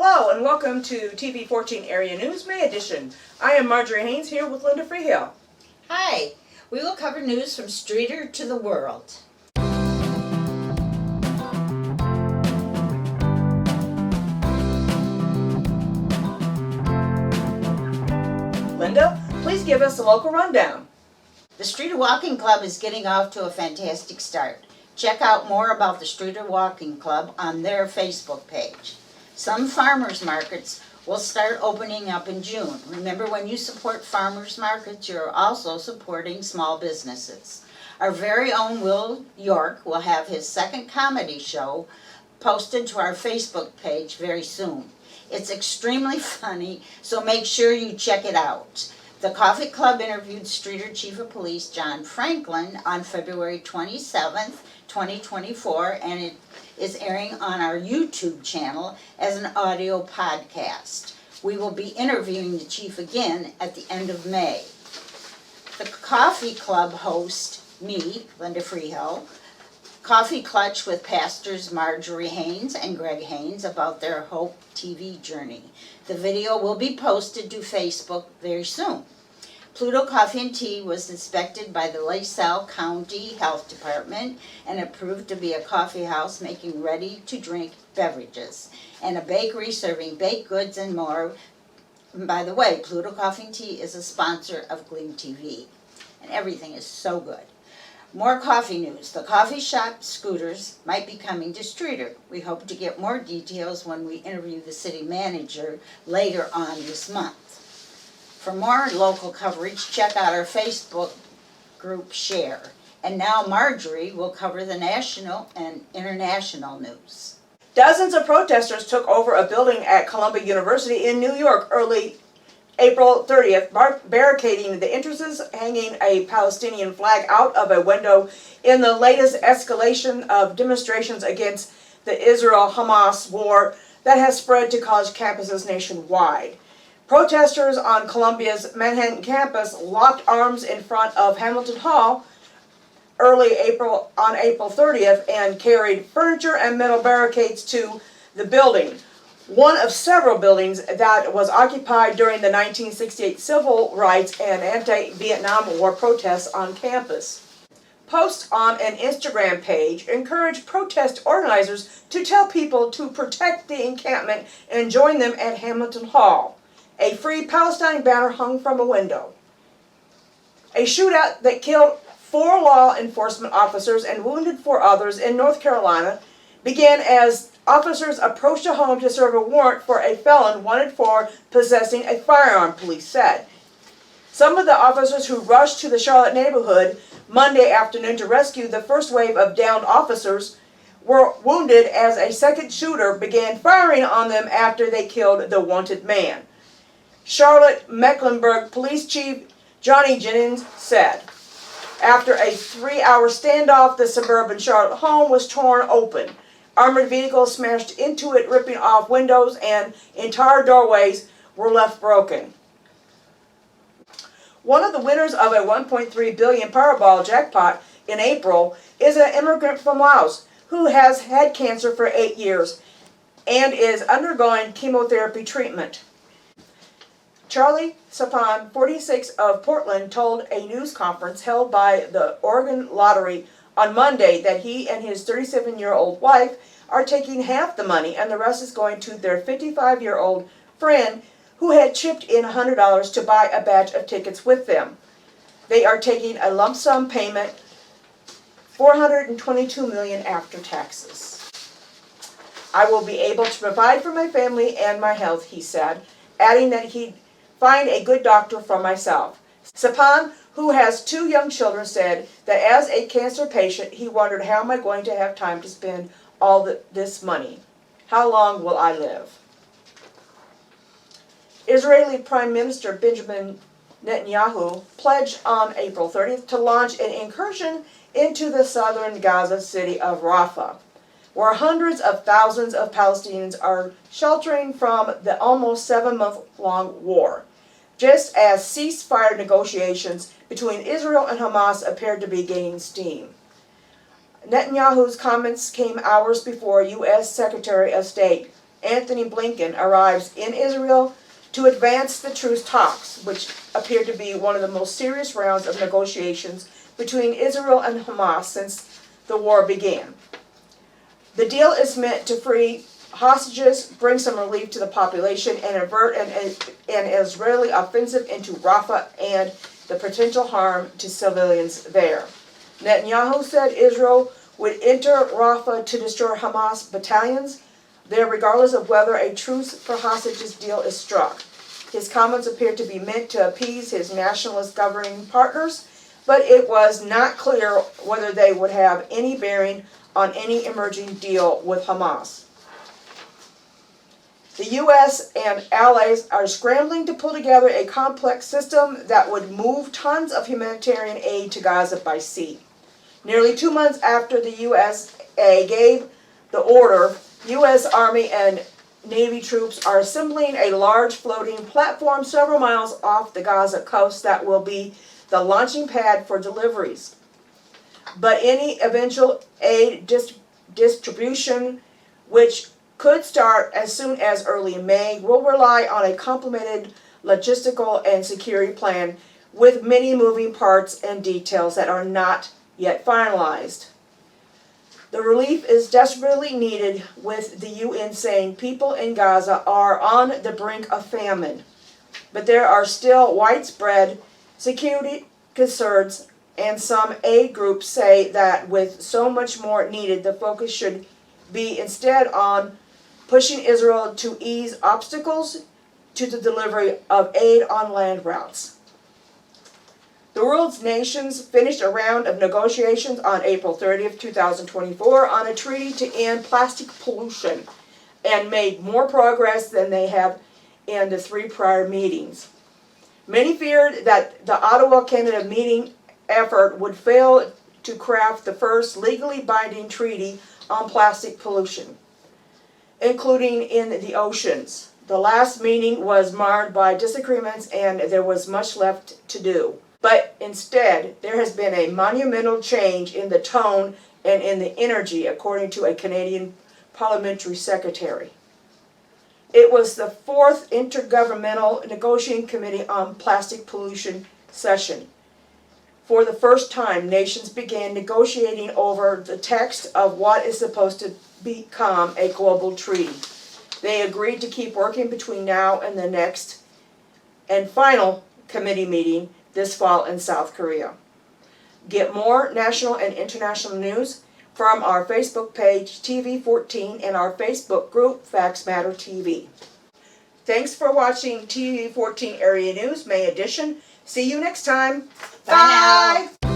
Hello and welcome to TV 14 Area News May Edition. I am Marjorie Haynes here with Linda Freehill. Hi, we will cover news from Streator to the world. Linda, please give us a local rundown. The Streator Walking Club is getting off to a fantastic start. Check out more about the Streator Walking Club on their Facebook page. Some farmers markets will start opening up in June. Remember, when you support farmers markets, you're also supporting small businesses. Our very own Will York will have his second comedy show posted to our Facebook page very soon. It's extremely funny, so make sure you check it out. The Coffee Club interviewed Streator Chief of Police John Franklin on February 27th, 2024, and it is airing on our YouTube channel as an audio podcast. We will be interviewing the chief again at the end of May. The Coffee Club host, me, Linda Freehill, Coffee Clutch with pastors Marjorie Haynes and Greg Haynes about their Hope TV journey. The video will be posted to Facebook very soon. Pluto Coffee and Tea was inspected by the LaSalle County Health Department and approved to be a coffee house making ready-to-drink beverages and a bakery serving baked goods and more. And by the way, Pluto Coffee and Tea is a sponsor of Gleam TV, and everything is so good. More coffee news. The coffee shop scooters might be coming to Streator. We hope to get more details when we interview the city manager later on this month. For more local coverage, check out our Facebook group Share. And now Marjorie will cover the national and international news. Dozens of protesters took over a building at Columbia University in New York early April 30th, barricading the entrances, hanging a Palestinian flag out of a window in the latest escalation of demonstrations against the Israel-Hamas war that has spread to college campuses nationwide. Protesters on Columbia's Manhattan campus locked arms in front of Hamilton Hall on April 30th and carried furniture and metal barricades to the building, one of several buildings that was occupied during the 1968 civil rights and anti-Vietnam War protests on campus. Posts on an Instagram page encourage protest organizers to tell people to protect the encampment and join them at Hamilton Hall. A Free Palestine banner hung from a window. A shootout that killed 4 law enforcement officers and wounded 4 others in North Carolina began as officers approached a home to serve a warrant for a felon wanted for possessing a firearm, police said. Some of the officers who rushed to the Charlotte neighborhood Monday afternoon to rescue the first wave of downed officers were wounded as a second shooter began firing on them after they killed the wanted man. Charlotte Mecklenburg Police Chief Johnny Jennings said. After a 3-hour standoff, the suburban Charlotte home was torn open. Armored vehicles smashed into it, ripping off windows, and entire doorways were left broken. One of the winners of a $1.3 billion Powerball jackpot in April is an immigrant from Laos who has had cancer for 8 years and is undergoing chemotherapy treatment. Charlie Sapan, 46, of Portland, told a news conference held by the Oregon Lottery on Monday that he and his 37-year-old wife are taking half the money and the rest is going to their 55-year-old friend who had chipped in $100 to buy a batch of tickets with them. They are taking a lump sum payment, $422 million after taxes. I will be able to provide for my family and my health, he said, adding that he'd find a good doctor for myself. Sapan, who has 2 young children, said that as a cancer patient, he wondered, how am I going to have time to spend all this money? How long will I live? Israeli Prime Minister Benjamin Netanyahu pledged on April 30th to launch an incursion into the southern Gaza city of Rafah, where hundreds of thousands of Palestinians are sheltering from the almost 7-month-long war, just as ceasefire negotiations between Israel and Hamas appeared to be gaining steam. Netanyahu's comments came hours before U.S. Secretary of State Anthony Blinken arrives in Israel to advance the truce talks, which appear to be one of the most serious rounds of negotiations between Israel and Hamas since the war began. The deal is meant to free hostages, bring some relief to the population, and avert an Israeli offensive into Rafah and the potential harm to civilians there. Netanyahu said Israel would enter Rafah to destroy Hamas battalions there regardless of whether a truce for hostages deal is struck. His comments appear to be meant to appease his nationalist governing partners, but it was not clear whether they would have any bearing on any emerging deal with Hamas. The U.S. and allies are scrambling to pull together a complex system that would move tons of humanitarian aid to Gaza by sea. Nearly 2 months after the USA gave the order, U.S. Army and Navy troops are assembling a large floating platform several miles off the Gaza coast that will be the launching pad for deliveries. But any eventual aid distribution, which could start as soon as early May, will rely on a complemented logistical and security plan with many moving parts and details that are not yet finalized. The relief is desperately needed, with the UN saying people in Gaza are on the brink of famine. But there are still widespread security concerns, and some aid groups say that with so much more needed, the focus should be instead on pushing Israel to ease obstacles to the delivery of aid on land routes. The world's nations finished a round of negotiations on April 30th, 2024 on a treaty to end plastic pollution and made more progress than they have in the 3 prior meetings. Many feared that the Ottawa, Canada meeting effort would fail to craft the first legally binding treaty on plastic pollution, including in the oceans. The last meeting was marred by disagreements and there was much left to do. But instead, there has been a monumental change in the tone and in the energy, according to a Canadian parliamentary secretary. It was the 4th Intergovernmental Negotiating Committee on Plastic Pollution session. For the first time, nations began negotiating over the text of what is supposed to become a global treaty. They agreed to keep working between now and the next and final committee meeting this fall in South Korea. Get more national and international news from our Facebook page, TV14, and our Facebook group, Facts Matter TV. Thanks for watching TV14 Area News, May edition. See you next time. Bye now.